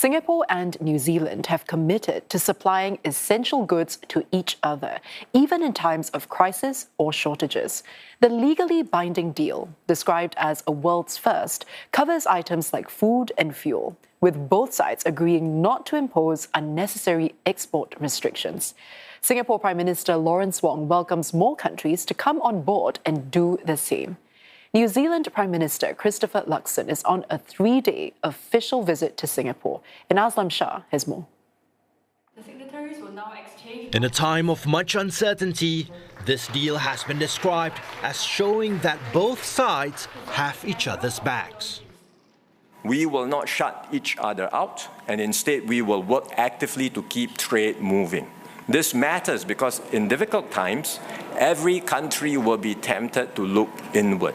Singapore and New Zealand have committed to supplying essential goods to each other, even in times of crisis or shortages. The legally binding deal, described as a world's first, covers items like food and fuel, with both sides agreeing not to impose unnecessary export restrictions. Singapore Prime Minister Lawrence Wong welcomes more countries to come on board and do the same. New Zealand Prime Minister Christopher Luxon is on a 3-day official visit to Singapore, and Aslam Shah has more. The signatories will now exchange. In a time of much uncertainty, this deal has been described as showing that both sides have each other's backs. We will not shut each other out, and instead we will work actively to keep trade moving. This matters because in difficult times, every country will be tempted to look inward.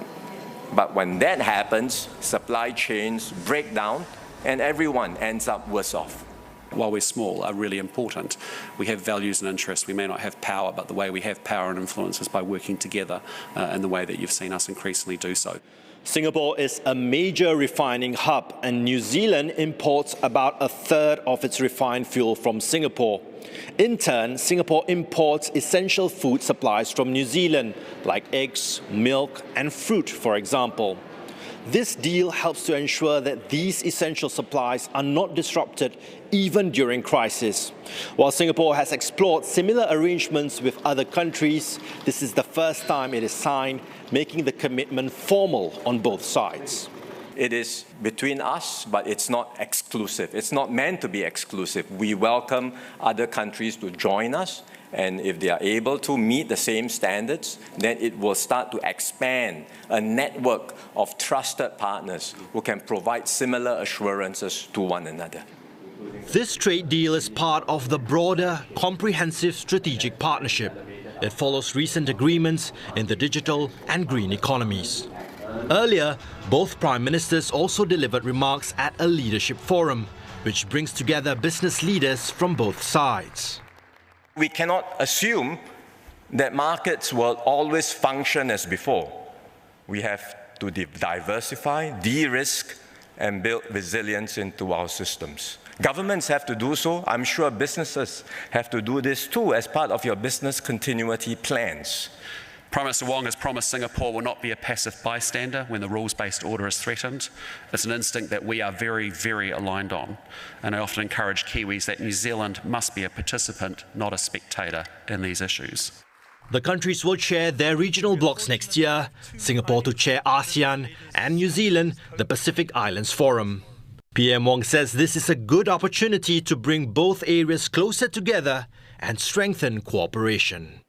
But when that happens, supply chains break down and everyone ends up worse off. While we're small, are really important. We have values and interests. We may not have power, but the way we have power and influence is by working together in the way that you've seen us increasingly do so. Singapore is a major refining hub, and New Zealand imports about a third of its refined fuel from Singapore. In turn, Singapore imports essential food supplies from New Zealand, like eggs, milk, and fruit, for example. This deal helps to ensure that these essential supplies are not disrupted even during crisis. While Singapore has explored similar arrangements with other countries, this is the first time it is signed, making the commitment formal on both sides. It is between us, but it's not exclusive. It's not meant to be exclusive. We welcome other countries to join us, and if they are able to meet the same standards, then it will start to expand a network of trusted partners who can provide similar assurances to one another. This trade deal is part of the broader, comprehensive strategic partnership. It follows recent agreements in the digital and green economies. Earlier, both Prime Ministers also delivered remarks at a leadership forum, which brings together business leaders from both sides. We cannot assume that markets will always function as before. We have to diversify, de-risk, and build resilience into our systems. Governments have to do so. I'm sure businesses have to do this too as part of your business continuity plans. Prime Minister Wong has promised Singapore will not be a passive bystander when the rules-based order is threatened. It's an instinct that we are very, very aligned on. And I often encourage Kiwis that New Zealand must be a participant, not a spectator, in these issues. The countries will chair their regional blocs next year, Singapore to chair ASEAN and New Zealand the Pacific Islands Forum. PM Wong says this is a good opportunity to bring both areas closer together and strengthen cooperation.